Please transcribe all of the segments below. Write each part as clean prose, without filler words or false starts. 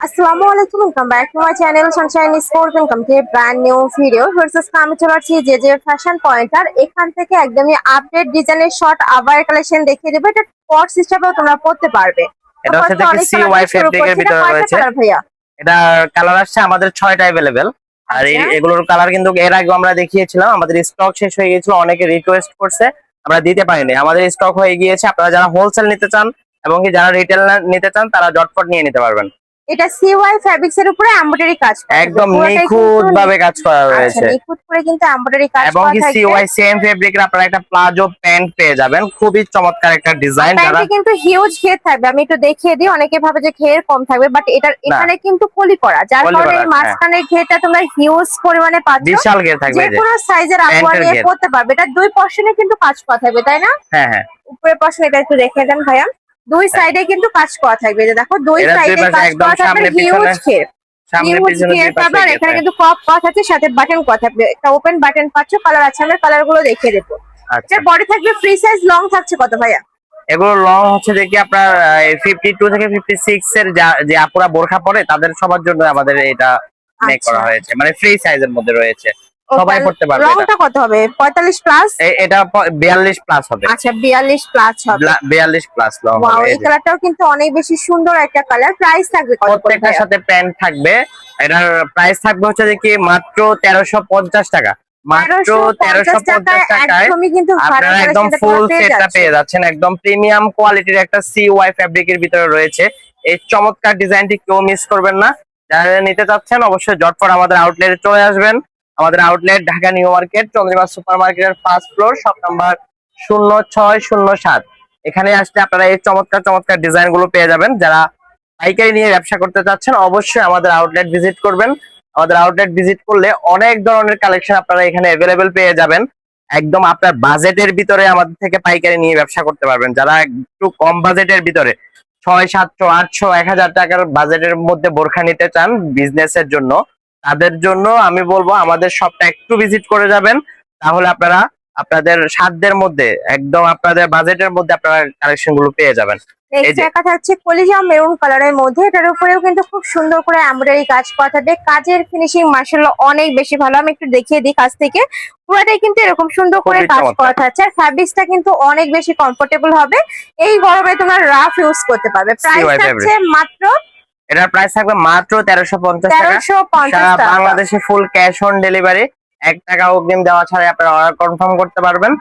আসসালামু আলাইকুম, welcome back to my channel Sunshine sport. Welcome to brand new video versus আমি চলে আসছি যে ফ্যাশন পয়েন্টার। এখান থেকে একদমই আপডেট ডিজাইনের শর্ট আবার কালেকশন দেখিয়ে দেবো। এটা পটস হিসেবেও তোমরা পড়তে পারবে। এটা হচ্ছে দেখি সিওয়াই ফেব্রিকের ভিতরে রয়েছে। ভাইয়া এটা কালার আসছে আমাদের 6টা अवेलेबल। আর এগুলোর কালার কিন্তু এর আগে আমরা দেখিয়েছিলাম, আমাদের স্টক শেষ হয়ে গিয়েছিল, অনেকে রিকোয়েস্ট করছে, আমরা দিতে পারিনি। আমাদের স্টক হয়ে গিয়েছে। আপনারা যারা হোলসেল নিতে চান এবং কি যারা রিটেল নিতে চান তারা জটপট নিয়ে নিতে পারবেন। এটা সিওয়াই ফ্যাব্রিক্স এর উপরে এমব্রয়ডারি কাজ করা, একদম নিখুঁত ভাবে কাজ করা রয়েছে। নিখুঁত করে কিন্তু এমব্রয়ডারি কাজ এবং করা কি থাকবে। সিওয়াই সেম ফেব্রিকের আপনারা একটা প্লাজো প্যান্ট পেয়ে যাবেন, খুবই চমৎকার একটা ডিজাইন। যারা কিন্তু হিউজ ঘের থাকবে, আমি একটু দেখিয়ে দিই। অনেকে ভাবে যে ঘের কম থাকবে, বাট এটার এখানে কিন্তু কলি করা, যার কারণে এই মাঝখানের ঘেরটা তোমরা হিউজ পরিমাণে পাচ্ছ। বিশাল ঘের থাকবে, যে কোনো সাইজের আপুয়া নিয়ে পড়তে পারবে। এটা দুই পশনে কিন্তু কাজ করা থাকবে, তাই না? হ্যাঁ হ্যাঁ, উপরের পশনে এটা একটু দেখে দেন ভাইয়া। দুই সাইডে কিন্তু কাজ করা থাকবে, যে দেখো দুই সাইডে কাজ করা থাকবে। হিউজ ঘের, হিউজ ঘের পাবে। আর এখানে কিন্তু পপ করা থাকছে, সাথে বাটন করা থাকবে। একটা ওপেন বাটন পাচ্ছ। কালার আছে, আমরা কালার গুলো দেখিয়ে দেবো। এটার বডি থাকবে ফ্রি সাইজ। লং থাকছে কত ভাইয়া? এগুলো লং হচ্ছে দেখি আপনার 52 থেকে 56 এর যে আপুরা বোরখা পরে তাদের সবার জন্য আমাদের এটা মেক করা হয়েছে, মানে ফ্রি সাইজের মধ্যে রয়েছে, সবাই পড়তে পারবে। লংটা কত হবে? 45 প্লাস? এটা 42 প্লাস হবে। আচ্ছা, 42 প্লাস হবে। 42 প্লাস লং হবে। ওয়াও, এই কালারটাও কিন্তু অনেক বেশি সুন্দর একটা কালার। প্রাইস থাকবে কত? প্রত্যেকটার সাথে প্যান্ট থাকবে। এটার প্রাইস থাকবে হচ্ছে যে কি মাত্র 1350 টাকা। মাত্র 1350 টাকায় আপনারা একদম ফুল সেটটা পেয়ে যাচ্ছেন। একদম প্রিমিয়াম কোয়ালিটির একটা সিওয়াই ফ্যাব্রিকের ভিতরে রয়েছে। এই চমৎকার ডিজাইনটি কেউ মিস করবেন না। যারা নিতে চাচ্ছেন অবশ্যই জটপট আমাদের আউটলেটে চলে আসবেন। আমাদের outlet Dhaka new market, Chandrima super মার্কেটের 1st ফ্লোর, শপ নাম্বার 0607। এখানে আসলে আপনারা এই চমৎকার চমৎকার ডিজাইন গুলো পেয়ে যাবেন। যারা পাইকারি নিয়ে ব্যবসা করতে চাচ্ছেন অবশ্যই আমাদের আউটলেট ভিজিট করবেন। আমাদের আউটলেট ভিজিট করলে অনেক ধরনের কালেকশন আপনারা এখানে অ্যাভেলেবেল পেয়ে যাবেন। একদম আপনার বাজেটের ভিতরে আমাদের থেকে পাইকারি নিয়ে ব্যবসা করতে পারবেন। যারা একটু কম বাজেটের ভিতরে 600, 700, 800, 1000 টাকার বাজেটের মধ্যে বোরখা নিতে চান বিজনেসের জন্য, তাদের জন্য আমি বলবো আমাদের শপটা একটু ভিজিট করে যাবেন। তাহলে আপনারা আপনাদের সাধ্যের মধ্যে, একদম আপনাদের বাজেটের মধ্যে আপনারা কালেকশন গুলো পেয়ে যাবেন। একটা থাকছে কলিজা মেরুন কালারের মধ্যে। এটার উপরেও কিন্তু খুব সুন্দর করে এমব্রয়ডারি কাজ করা থাকবে। কাজের ফিনিশিং মাশাআল্লাহ অনেক বেশি ভালো। আমি একটু দেখিয়ে দিই কাছ থেকে। পুরোটাই কিন্তু এরকম সুন্দর করে কাজ করা থাকছে। আর ফ্যাব্রিক্সটা কিন্তু অনেক বেশি কমফোর্টেবল হবে। এই গরমে তোমরা রাফ ইউজ করতে পারবে। প্রাইস থাকছে মাত্র, এটার প্রাইস থাকবে মাত্র 1350 টাকা। সারা বাংলাদেশে ফুল ক্যাশ অন ডেলিভারি, 1 টাকা অগ্রিম দেওয়া ছাড়াই আপনারা অর্ডার কনফার্ম করতে পারবেন।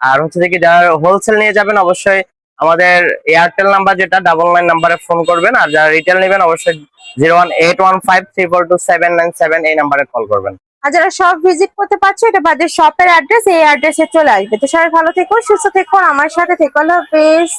আর হচ্ছে দেখি যারা হোলসেল নিয়ে যাবেন অবশ্যই আমাদের এয়ারটেল নাম্বার যেটা 99 নাম্বারে ফোন করবেন। আর যারা রিটেল নেবেন অবশ্যই 01815342797 এই নাম্বারে কল করবেন। আর যারা শপ ভিজিট করতে পারছো, এটা বাদে শপের অ্যাড্রেস, এই অ্যাড্রেসে চলে আসবে। তো সবাই ভালো থেকো, সুস্থ থেকো, আমার সাথে থেকো। আল্লাহ হাফেজ।